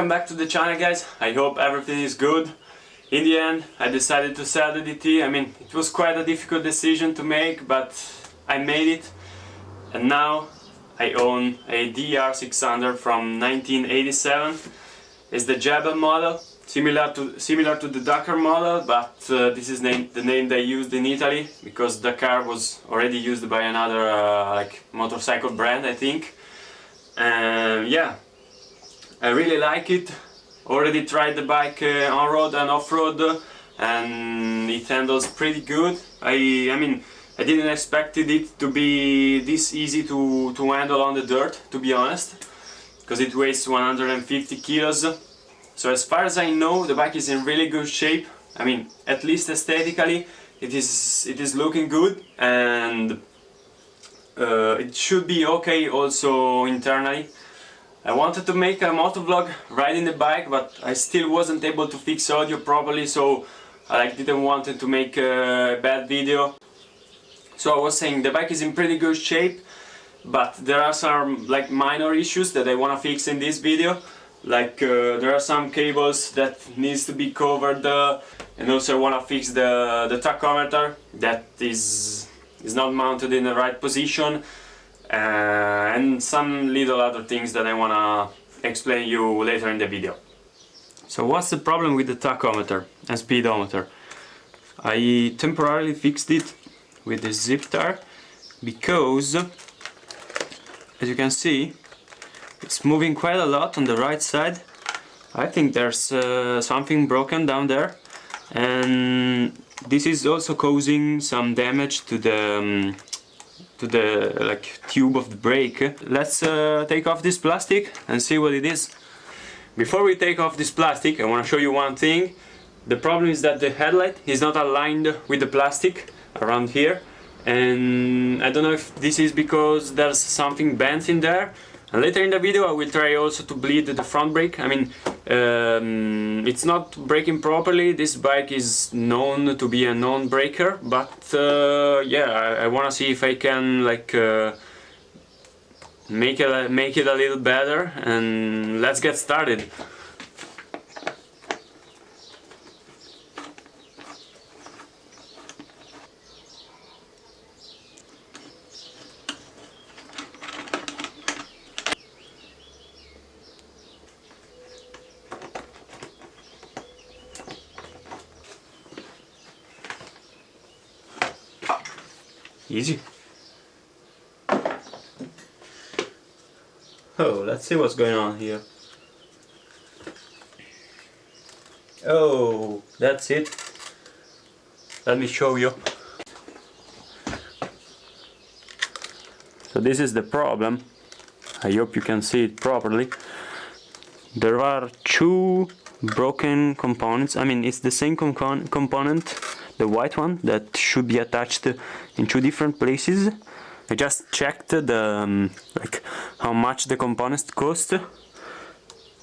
welcome back to the channel, guys. I hope everything is good. In the end, I decided to sell the DT. I mean, it was quite a difficult decision to make, but I made it. And now I own a DR 600 from 1987. It's the Djebel model, similar to the Dakar model, but this is the name they used in Italy because Dakar was already used by another like motorcycle brand, I think. And yeah, I really like it. Already tried the bike on-road and off-road, and it handles pretty good. I mean, I didn't expect it to be this easy to handle on the dirt, to be honest, because it weighs 150 kilos. So as far as I know, the bike is in really good shape. I mean, at least aesthetically, it is looking good, and it should be okay also internally. I wanted to make a motovlog riding the bike, but I still wasn't able to fix audio properly, so I didn't want to make a bad video. So I was saying the bike is in pretty good shape, but there are some minor issues that I want to fix in this video. There are some cables that needs to be covered, and also I want to fix the tachometer that is not mounted in the right position. And some little other things that I wanna explain you later in the video. So what's the problem with the tachometer and speedometer? I temporarily fixed it with the zip tie because, as you can see, it's moving quite a lot on the right side. I think there's something broken down there, and this is also causing some damage to the tube of the brake. Let's take off this plastic and see what it is. Before we take off this plastic, I want to show you one thing. The problem is that the headlight is not aligned with the plastic around here, and I don't know if this is because there's something bent in there. And later in the video I will try also to bleed the front brake. I mean, it's not braking properly. This bike is known to be a non-braker, but yeah, I want to see if I can make it a little better, and let's get started. Easy. Oh, let's see what's going on here. Oh, that's it. Let me show you. So this is the problem. I hope you can see it properly. There are two broken components. I mean, it's the same component, the white one, that should be attached in two different places. I just checked the how much the components cost.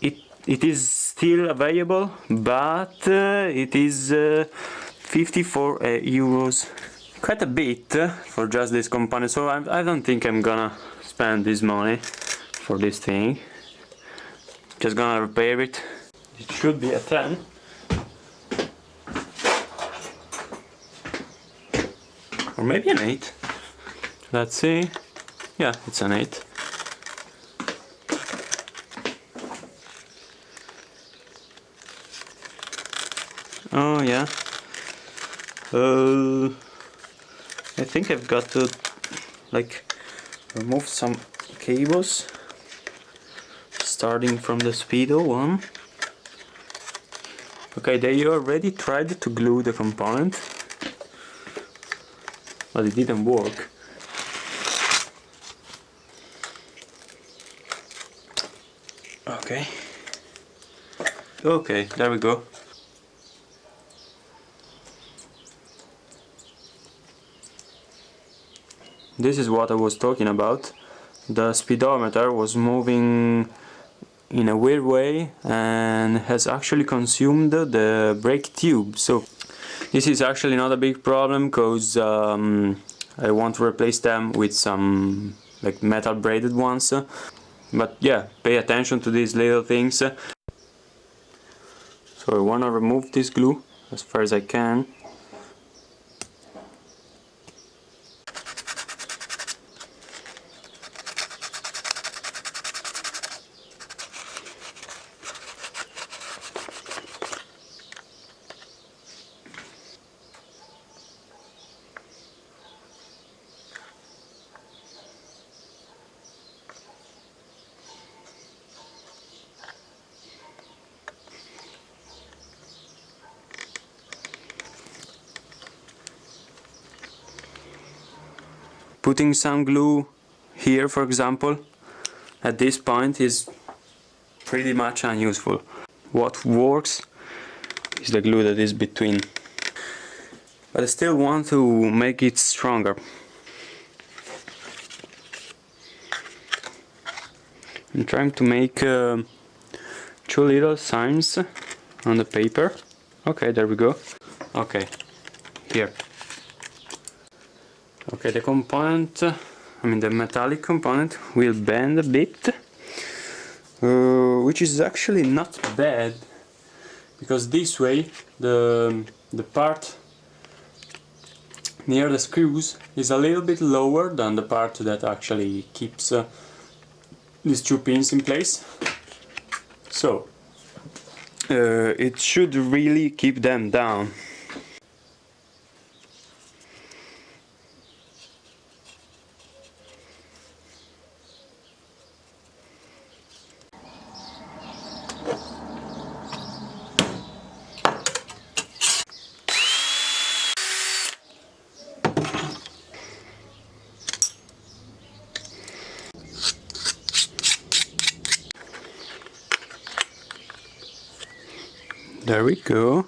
It is still available, but it is 54 euros. Quite a bit for just this component, so I don't think I'm gonna spend this money for this thing. Just gonna repair it. It should be a 10. Or maybe an 8. Let's see. Yeah, it's an 8. Oh yeah. I think I've got to remove some cables, starting from the speedo one. Okay, they already tried to glue the component, but it didn't work. Okay, there we go. This is what I was talking about. The speedometer was moving in a weird way and has actually consumed the brake tube. So this is actually not a big problem, because I want to replace them with some metal braided ones. But yeah, pay attention to these little things. So I want to remove this glue as far as I can. Putting some glue here, for example, at this point is pretty much unuseful. What works is the glue that is between. But I still want to make it stronger. I'm trying to make 2 little signs on the paper. Okay, there we go. Okay, here. Okay, the component, the metallic component will bend a bit, which is actually not bad, because this way the part near the screws is a little bit lower than the part that actually keeps these 2 pins in place. So it should really keep them down. There we go.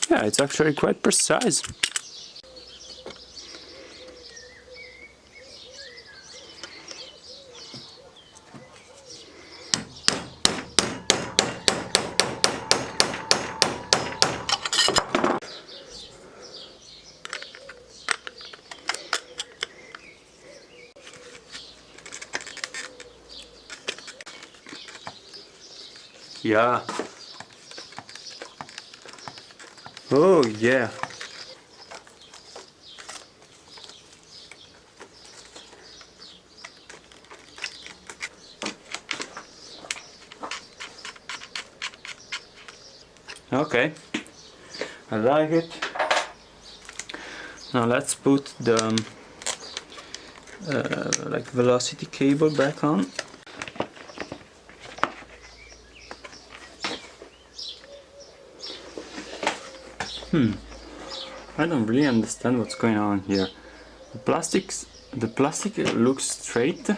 Yeah, it's actually quite precise. Yeah. Oh yeah. Okay. I like it. Now let's put the velocity cable back on. I don't really understand what's going on here. The plastic looks straight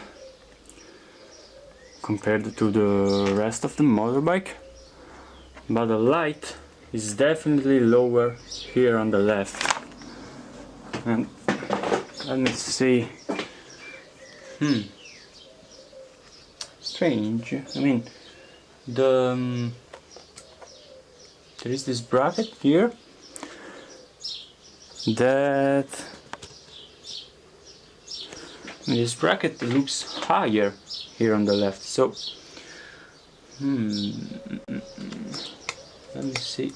compared to the rest of the motorbike, but the light is definitely lower here on the left. And let me see. Strange. There is this bracket here that this bracket looks higher here on the left. So let me see.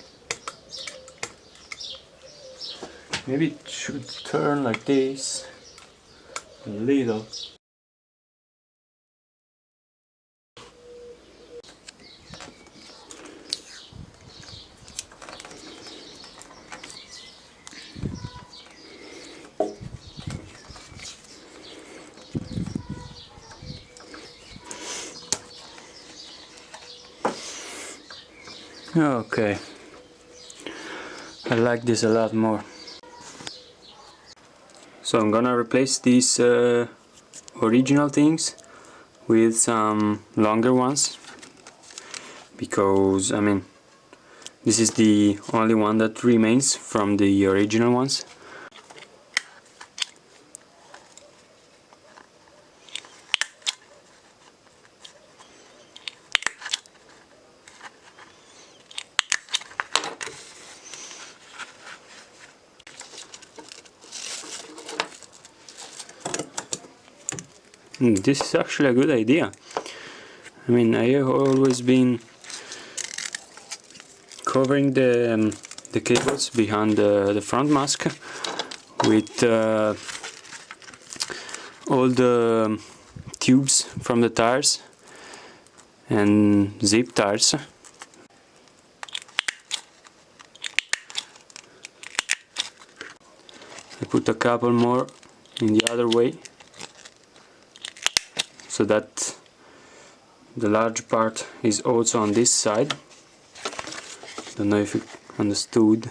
Maybe it should turn like this a little. Okay, I like this a lot more. So I'm gonna replace these original things with some longer ones, because this is the only one that remains from the original ones. This is actually a good idea. I mean, I have always been covering the cables behind the front mask with all the tubes from the tires and zip ties. I put a couple more in the other way so that the large part is also on this side. Don't know if you understood.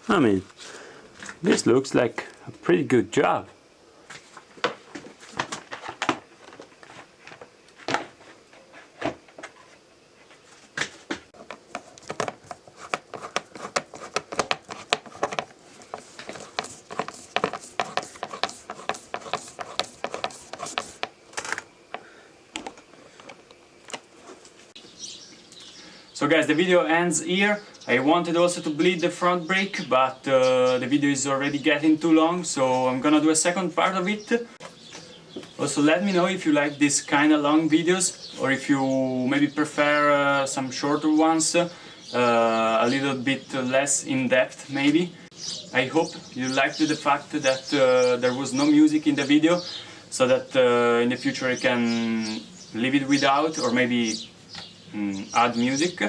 I mean, this looks like a pretty good job. So guys, the video ends here. I wanted also to bleed the front brake, but the video is already getting too long, so I'm gonna do a second part of it. Also, let me know if you like these kind of long videos, or if you maybe prefer some shorter ones, a little bit less in depth maybe. I hope you liked the fact that there was no music in the video, so that in the future I can leave it without, or maybe add music.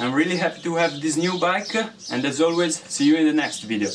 I'm really happy to have this new bike, and as always, see you in the next video.